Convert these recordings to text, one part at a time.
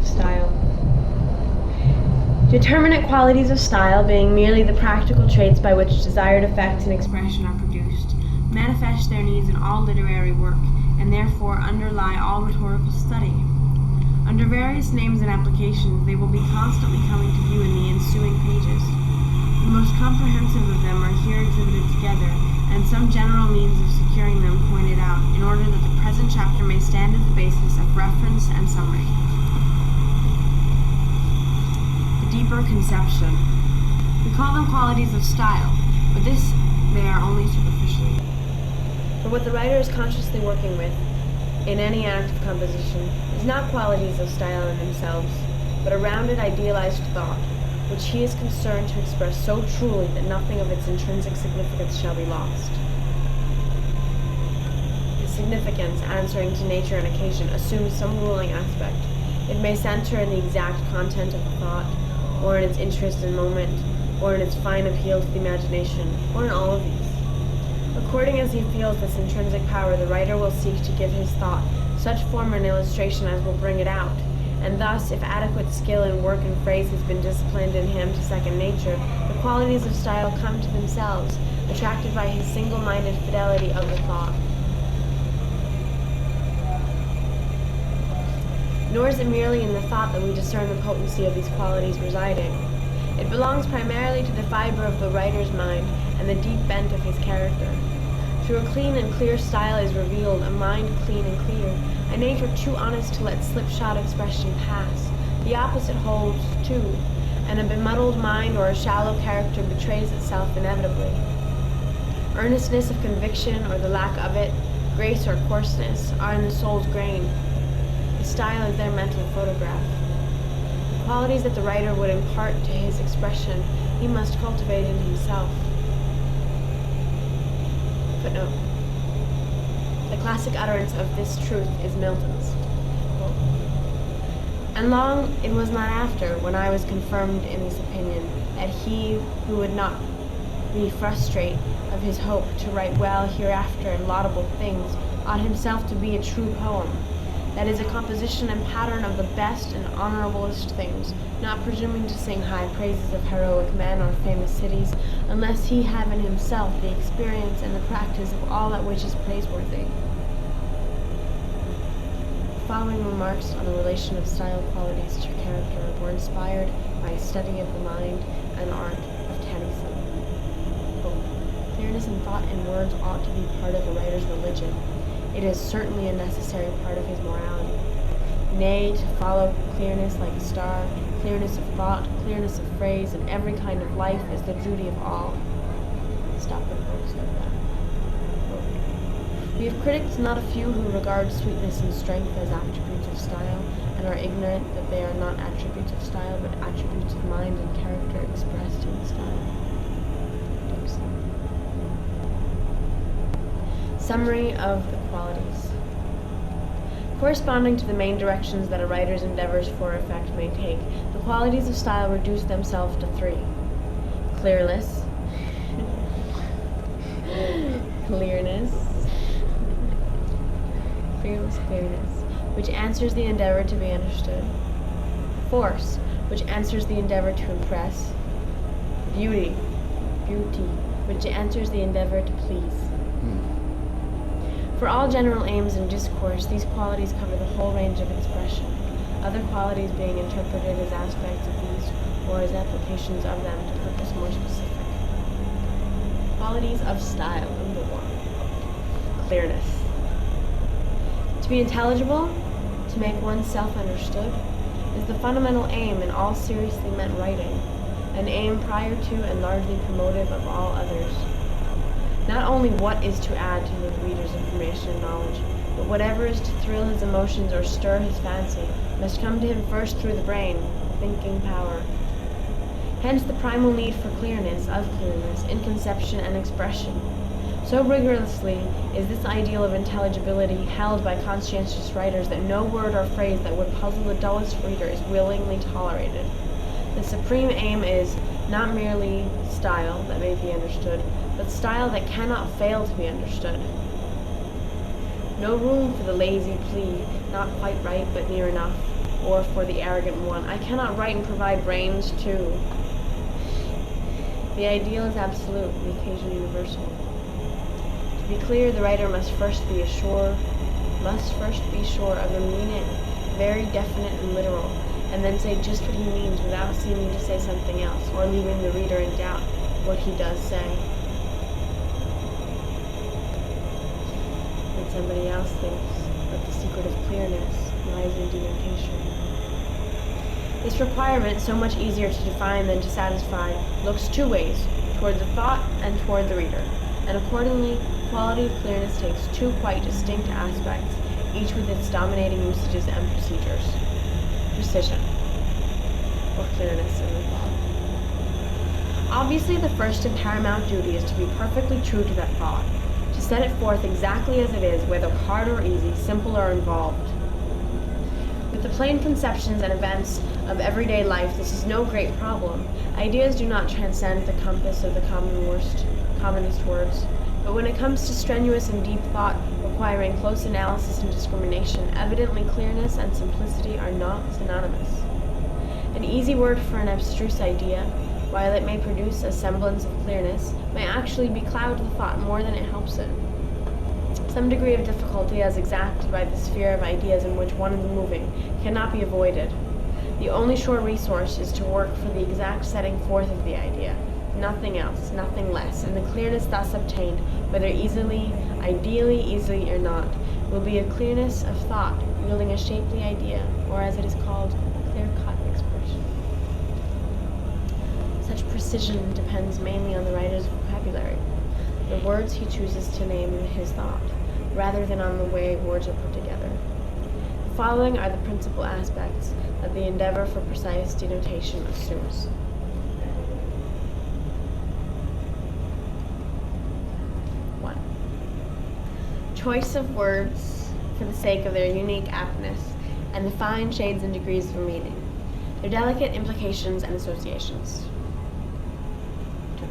of style. Determinate qualities of style, being merely the practical traits by which desired effects and expression are produced, manifest their needs in all literary work, and therefore underlie all rhetorical study. Under various names and applications, they will be constantly coming to view in the ensuing pages. The most comprehensive of them are here exhibited together, and some general means of securing them pointed out, in order that the present chapter may stand as the basis of reference and summary. The deeper conception. We call them qualities of style, but this they are only superficially. For what the writer is consciously working with, in any act of composition, is not qualities of style in themselves, but a rounded idealized thought, which he is concerned to express so truly that nothing of its intrinsic significance shall be lost. The significance, answering to nature and occasion, assumes some ruling aspect. It may center in the exact content of the thought, or in its interest and moment, or in its fine appeal to the imagination, or in all of these. According as he feels this intrinsic power, the writer will seek to give his thought such form and illustration as will bring it out, and thus, if adequate skill in work and phrase has been disciplined in him to second nature, the qualities of style come to themselves, attracted by his single-minded fidelity of the thought. Nor is it merely in the thought that we discern the potency of these qualities residing. It belongs primarily to the fiber of the writer's mind and the deep bent of his character. Through a clean and clear style is revealed a mind clean and clear, a nature too honest to let slipshod expression pass. The opposite holds, too, and a bemuddled mind or a shallow character betrays itself inevitably. Earnestness of conviction or the lack of it, grace or coarseness, are in the soul's grain. His style is their mental photograph. The qualities that the writer would impart to his expression he must cultivate in himself. Footnote. The classic utterance of this truth is Milton's. Quote, "And long it was not after, when I was confirmed in this opinion, that he who would not be frustrate of his hope to write well hereafter and laudable things ought himself to be a true poem, that is a composition and pattern of the best and honorablest things, not presuming to sing high praises of heroic men or famous cities, unless he have in himself the experience and the practice of all that which is praiseworthy." The following remarks on the relation of style qualities to character were inspired by a study of the mind and art of Tennyson. Quote, "Clearness in thought and words ought to be part of a writer's religion. It is certainly a necessary part of his morality. Nay, to follow clearness like a star, clearness of thought, clearness of phrase, in every kind of life is the duty of all." Stop and quote that. "We have critics not a few who regard sweetness and strength as attributes of style, and are ignorant that they are not attributes of style, but attributes of mind and character expressed in style." Summary of the qualities. Corresponding to the main directions that a writer's endeavors for effect may take, the qualities of style reduce themselves to three. Clearness, which answers the endeavor to be understood. Force, which answers the endeavor to impress. Beauty, which answers the endeavor to please. For all general aims in discourse, these qualities cover the whole range of expression, other qualities being interpreted as aspects of these or as applications of them to purpose more specific. Qualities of style. Number 1. Clearness. To be intelligible, to make oneself understood, is the fundamental aim in all seriously meant writing, an aim prior to and largely promotive of all others. Not only what is to add to the reader's information and knowledge, but whatever is to thrill his emotions or stir his fancy must come to him first through the brain, thinking power. Hence the primal need for clearness, in conception and expression. So rigorously is this ideal of intelligibility held by conscientious writers that no word or phrase that would puzzle the dullest reader is willingly tolerated. The supreme aim is not merely style that may be understood, but style that cannot fail to be understood. No room for the lazy plea, not quite right but near enough, or for the arrogant one. I cannot write and provide brains too. The ideal is absolute, the occasion universal. To be clear, the writer must first be sure of the meaning, very definite and literal, and then say just what he means without seeming to say something else, or leaving the reader in doubt what he does say. And somebody else thinks that the secret of clearness lies in denotation. This requirement, so much easier to define than to satisfy, looks two ways, toward the thought and toward the reader, and accordingly, quality of clearness takes two quite distinct aspects, each with its dominating usages and procedures. Precision, or clearness in the thought. Obviously, the first and paramount duty is to be perfectly true to that thought, to set it forth exactly as it is, whether hard or easy, simple or involved. With the plain conceptions and events of everyday life, this is no great problem. Ideas do not transcend the compass of the commonest words. But when it comes to strenuous and deep thought, requiring close analysis and discrimination, evidently clearness and simplicity are not synonymous. An easy word for an abstruse idea, while it may produce a semblance of clearness, may actually becloud the thought more than it helps it. Some degree of difficulty, as exacted by the sphere of ideas in which one is moving, cannot be avoided. The only sure resource is to work for the exact setting forth of the idea, nothing else, nothing less, and the clearness thus obtained, whether ideally easily or not, will be a clearness of thought, yielding a shapely idea, or as it is called, a clear-cut expression. Such precision depends mainly on the writer's vocabulary, the words he chooses to name in his thought, rather than on the way words are put together. The following are the principal aspects that the endeavor for precise denotation assumes. 1. Choice of words for the sake of their unique aptness and the fine shades and degrees of meaning, their delicate implications and associations. 2.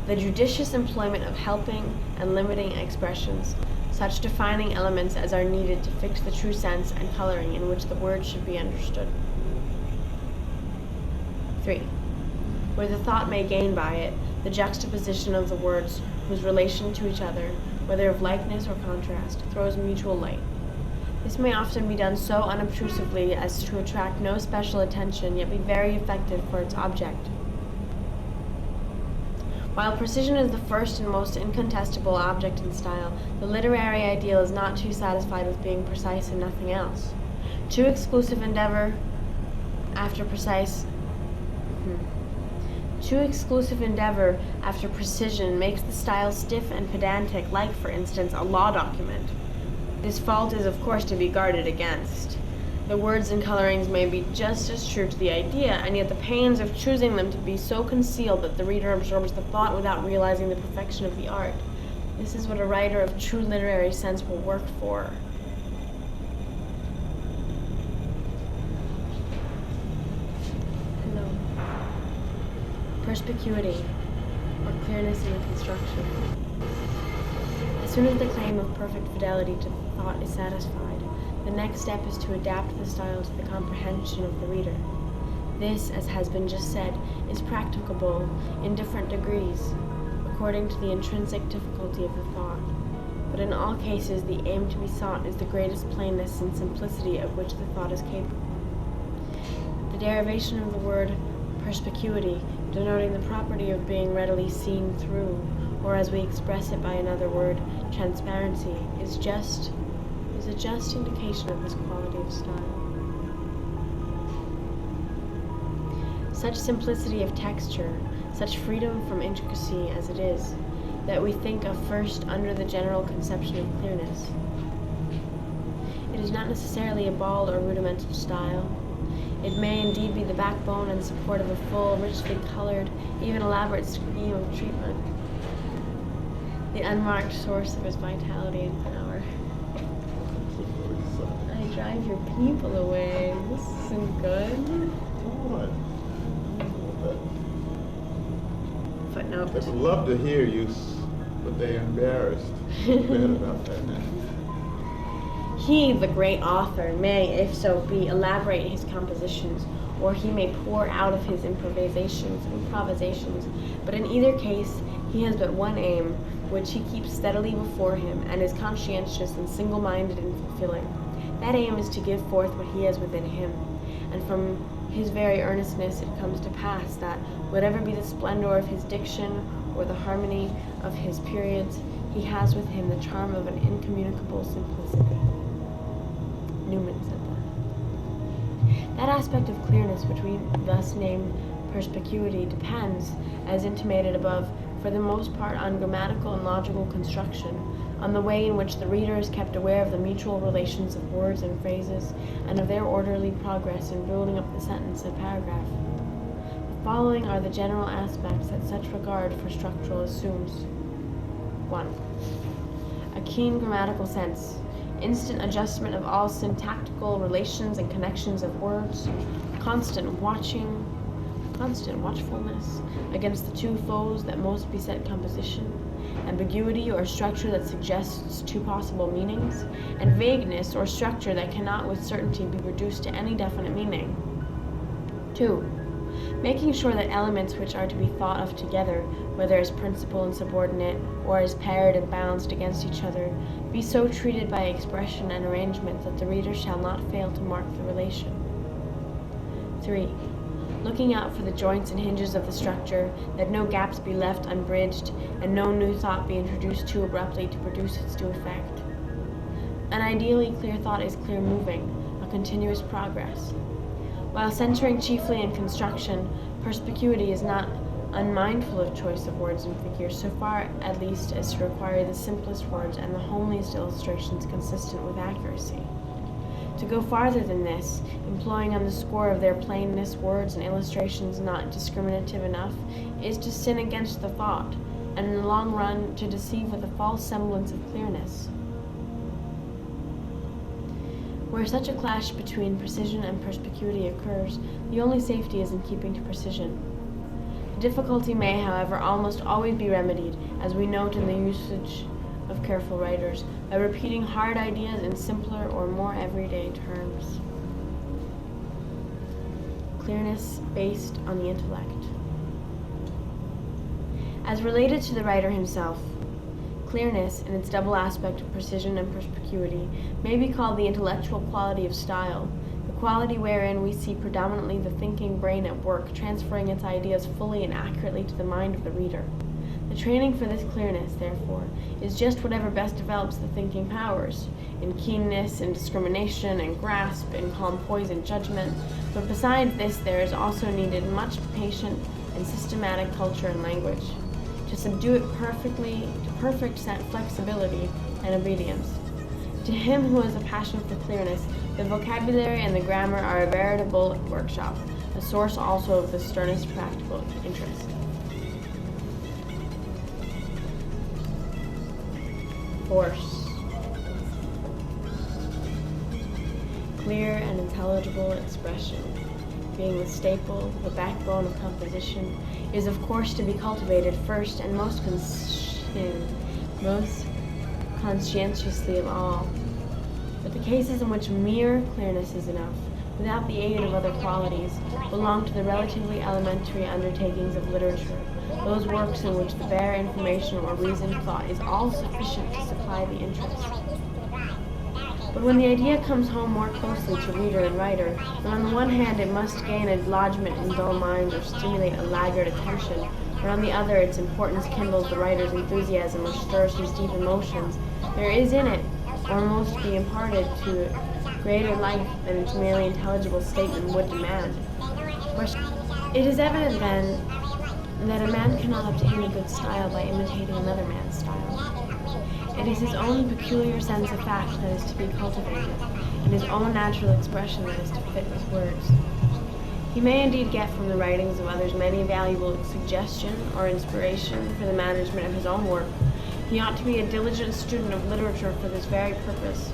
The judicious employment of helping and limiting expressions, such defining elements as are needed to fix the true sense and coloring in which the word should be understood. 3. Where the thought may gain by it, the juxtaposition of the words whose relation to each other, whether of likeness or contrast, throws mutual light. This may often be done so unobtrusively as to attract no special attention, yet be very effective for its object. While precision is the first and most incontestable object in style, the literary ideal is not too satisfied with being precise and nothing else. Too exclusive endeavor after precision makes the style stiff and pedantic, like, for instance, a law document. This fault is, of course, to be guarded against. The words and colorings may be just as true to the idea, and yet the pains of choosing them to be so concealed that the reader absorbs the thought without realizing the perfection of the art. This is what a writer of true literary sense will work for. Hello. Perspicuity, or clearness in the construction. As soon as the claim of perfect fidelity to the thought is satisfied, the next step is to adapt the style to the comprehension of the reader. This, as has been just said, is practicable in different degrees, according to the intrinsic difficulty of the thought. But in all cases, the aim to be sought is the greatest plainness and simplicity of which the thought is capable. The derivation of the word perspicuity, denoting the property of being readily seen through, or as we express it by another word, transparency, is a just indication of this quality of style. Such simplicity of texture, such freedom from intricacy as it is, that we think of first under the general conception of clearness. It is not necessarily a bald or rudimental style. It may indeed be the backbone and support of a full, richly colored, even elaborate scheme of treatment, the unmarked source of his vitality and power. I drive your people away. This isn't good. What? Footnote. They would love to hear you, but they're embarrassed. Bad about that now. He, the great author, may, if so be, elaborate his compositions, or he may pour out of his improvisations, but in either case he has but one aim, which he keeps steadily before him, and is conscientious and single-minded in fulfilling. That aim is to give forth what he has within him, and from his very earnestness it comes to pass that, whatever be the splendor of his diction or the harmony of his periods, he has with him the charm of an incommunicable simplicity. Newman said that. That aspect of clearness which we thus name perspicuity depends, as intimated above, for the most part on grammatical and logical construction, on the way in which the reader is kept aware of the mutual relations of words and phrases, and of their orderly progress in building up the sentence and paragraph. The following are the general aspects that such regard for structural assumes. 1. A keen grammatical sense, instant adjustment of all syntactical relations and connections of words, constant watchfulness against the two foes that most beset composition, ambiguity or structure that suggests two possible meanings, and vagueness or structure that cannot with certainty be reduced to any definite meaning. 2. Making sure that elements which are to be thought of together, whether as principal and subordinate, or as paired and balanced against each other, be so treated by expression and arrangement that the reader shall not fail to mark the relation. 3. Looking out for the joints and hinges of the structure, that no gaps be left unbridged, and no new thought be introduced too abruptly to produce its due effect. An ideally clear thought is clear moving, a continuous progress. While centering chiefly in construction, perspicuity is not unmindful of choice of words and figures, so far at least as to require the simplest words and the homeliest illustrations consistent with accuracy. To go farther than this, employing on the score of their plainness words and illustrations not discriminative enough, is to sin against the thought, and in the long run to deceive with a false semblance of clearness. Where such a clash between precision and perspicuity occurs, the only safety is in keeping to precision. The difficulty may, however, almost always be remedied, as we note in the usage of careful writers, by repeating hard ideas in simpler or more everyday terms. Clearness based on the intellect. As related to the writer himself, clearness, in its double aspect of precision and perspicuity, may be called the intellectual quality of style, the quality wherein we see predominantly the thinking brain at work, transferring its ideas fully and accurately to the mind of the reader. The training for this clearness, therefore, is just whatever best develops the thinking powers, in keenness, in discrimination, in grasp, in calm poise and judgment, but besides this there is also needed much patient and systematic culture in language, to subdue it perfectly to perfect flexibility and obedience. To him who has a passion for clearness, the vocabulary and the grammar are a veritable workshop, a source also of the sternest practical interest. Force. Clear and intelligible expression, being the staple, the backbone of composition, is of course to be cultivated first and most conscientiously of all. But the cases in which mere clearness is enough, without the aid of other qualities, belong to the relatively elementary undertakings of literature, those works in which the bare information or reasoned thought is all sufficient to supply the interest. But when the idea comes home more closely to reader and writer, when on the one hand it must gain a lodgment in dull minds or stimulate a laggard attention, but on the other its importance kindles the writer's enthusiasm or stirs his deep emotions, there is in it, or must be imparted to it, greater life than its merely intelligible statement would demand. It is evident, then, that a man cannot obtain a good style by imitating another man's style. It is his own peculiar sense of fact that is to be cultivated, and his own natural expression that is to fit his words. He may indeed get from the writings of others many valuable suggestion or inspiration for the management of his own work. He ought to be a diligent student of literature for this very purpose.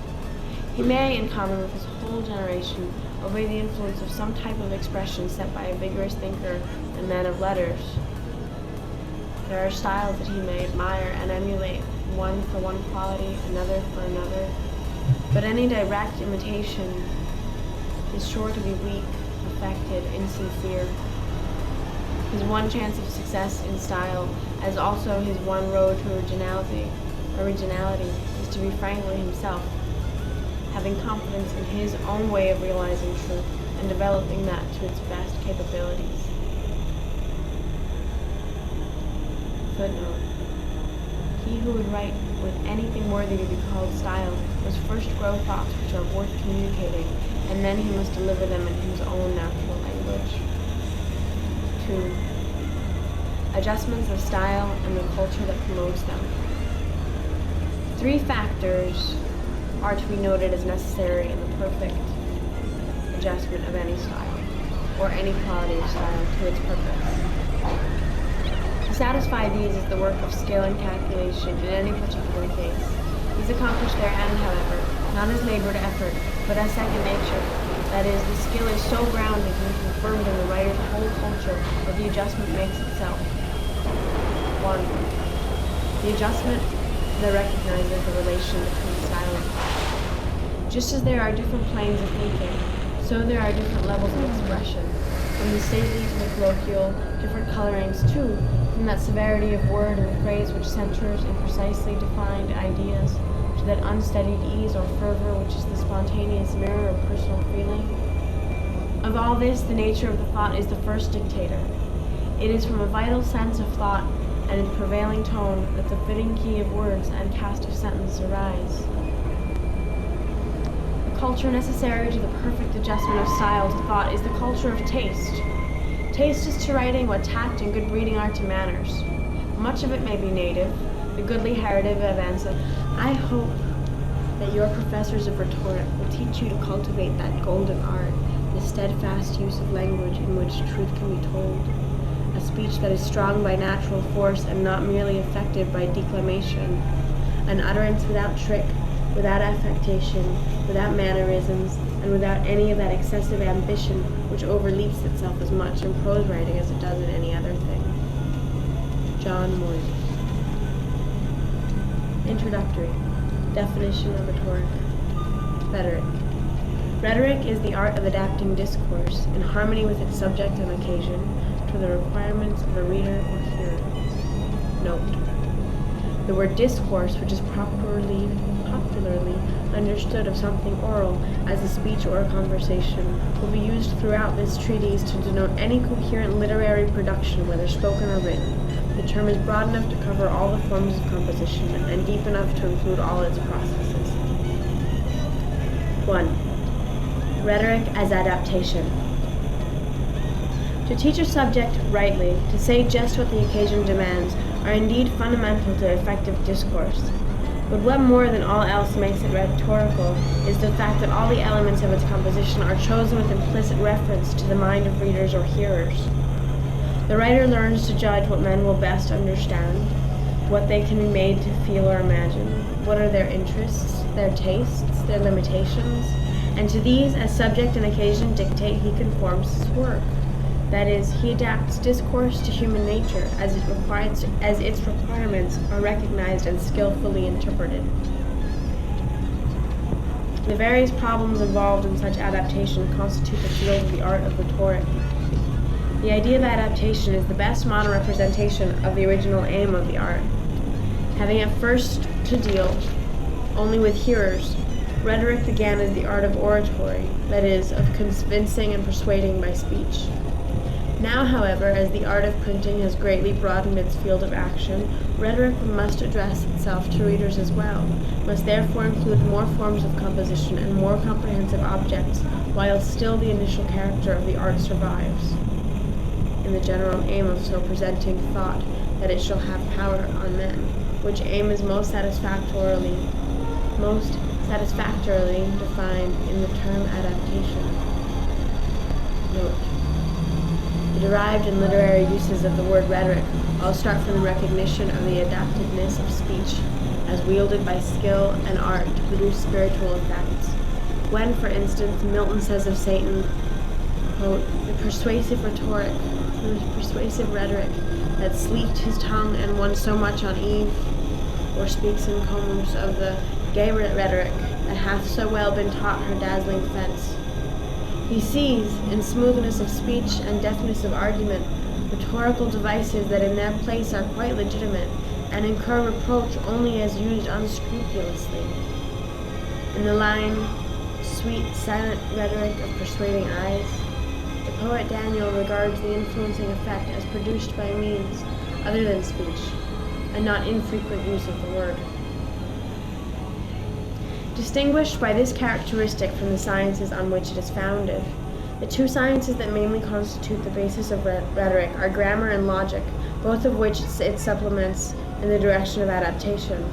He may, in common with his whole generation, obey the influence of some type of expression set by a vigorous thinker and man of letters. There are styles that he may admire and emulate, one for one quality, another for another, but any direct imitation is sure to be weak, affected, insincere. His one chance of success in style, as also his one road to originality, is to be frankly himself, having confidence in his own way of realizing truth and developing that to its best capabilities. Footnote. He who would write with anything worthy to be called style must first grow thoughts which are worth communicating, and then he must deliver them in his own natural language. 2. Adjustments of style and the culture that promotes them. 3 factors are to be noted as necessary in the perfect adjustment of any style, or any quality of style, to its purpose. To satisfy these is the work of skill and calculation in any particular case. These accomplish their end, however, not as labored effort, but as second nature. That is, the skill is so grounded and confirmed in the writer's whole culture that the adjustment makes itself. 1. The adjustment that recognizes the relation between style and thought. Just as there are different planes of thinking, so there are different levels of expression. From the stately to the colloquial, different colorings too, from that severity of word and phrase which centers in precisely defined ideas, to that unstudied ease or fervor which is the spontaneous mirror of personal feeling. Of all this, the nature of the thought is the first dictator. It is from a vital sense of thought and its prevailing tone that the fitting key of words and cast of sentence arise. The culture necessary to the perfect adjustment of style to thought is the culture of taste. Taste is to writing what tact and good breeding are to manners. Much of it may be native, the goodly heritage of ancestors. I hope that your professors of rhetoric will teach you to cultivate that golden art, the steadfast use of language in which truth can be told, a speech that is strong by natural force and not merely affected by declamation, an utterance without trick, without affectation, without mannerisms, and without any of that excessive ambition which overleaps itself as much in prose writing as it does in any other thing. John Moyes. Introductory. Definition of rhetoric. Rhetoric. Rhetoric is the art of adapting discourse in harmony with its subject and occasion to the requirements of a reader or hearer. Note. The word discourse, which is popularly understood of something oral as a speech or a conversation, will be used throughout this treatise to denote any coherent literary production, whether spoken or written. The term is broad enough to cover all the forms of composition and deep enough to include all its processes. 1. Rhetoric as adaptation. To teach a subject rightly, to say just what the occasion demands, are indeed fundamental to effective discourse. But what more than all else makes it rhetorical is the fact that all the elements of its composition are chosen with implicit reference to the mind of readers or hearers. The writer learns to judge what men will best understand, what they can be made to feel or imagine, what are their interests, their tastes, their limitations, and to these, as subject and occasion dictate, he conforms his work. That is, he adapts discourse to human nature as its requirements are recognized and skillfully interpreted. The various problems involved in such adaptation constitute the field of the art of rhetoric. The idea of adaptation is the best modern representation of the original aim of the art. Having at first to deal only with hearers, rhetoric began as the art of oratory, that is, of convincing and persuading by speech. Now, however, as the art of printing has greatly broadened its field of action, rhetoric must address itself to readers as well, must therefore include more forms of composition and more comprehensive objects, while still the initial character of the art survives, in the general aim of so presenting thought that it shall have power on men, which aim is most satisfactorily defined in the term adaptation. Note. The derived and literary uses of the word rhetoric all start from the recognition of the adaptiveness of speech as wielded by skill and art to produce spiritual effects. When, for instance, Milton says of Satan, quote, the persuasive rhetoric that sleeked his tongue and won so much on Eve, or speaks in Comus of the gay rhetoric that hath so well been taught her dazzling fence. He sees, in smoothness of speech and deftness of argument, rhetorical devices that in their place are quite legitimate, and incur reproach only as used unscrupulously. In the line, sweet, silent rhetoric of persuading eyes, the poet Daniel regards the influencing effect as produced by means other than speech, and not infrequent use of the word. Distinguished by this characteristic from the sciences on which it is founded, the two sciences that mainly constitute the basis of rhetoric are grammar and logic, both of which it supplements in the direction of adaptation.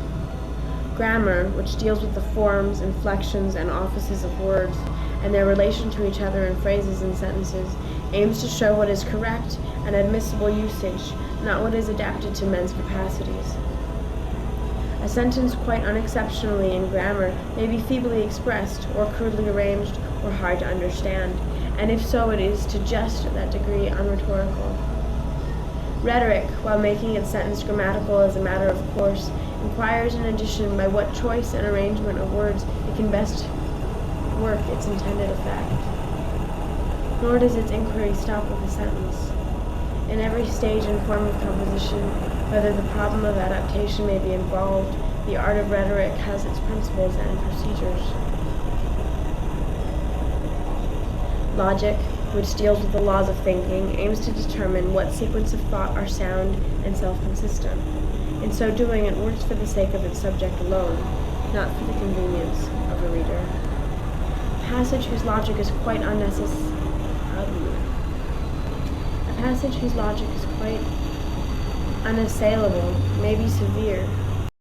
Grammar, which deals with the forms, inflections, and offices of words, and their relation to each other in phrases and sentences, aims to show what is correct and admissible usage, not what is adapted to men's capacities. A sentence quite unexceptionally in grammar may be feebly expressed, or crudely arranged, or hard to understand, and if so, it is to just that degree unrhetorical. Rhetoric, while making its sentence grammatical as a matter of course, inquires in addition by what choice and arrangement of words it can best work its intended effect. Nor does its inquiry stop with a sentence. In every stage and form of composition, whether the problem of adaptation may be involved, the art of rhetoric has its principles and procedures. Logic, which deals with the laws of thinking, aims to determine what sequence of thought are sound and self-consistent. In so doing, it works for the sake of its subject alone, not for the convenience of a reader. A passage whose logic is quite unassailable may be severe,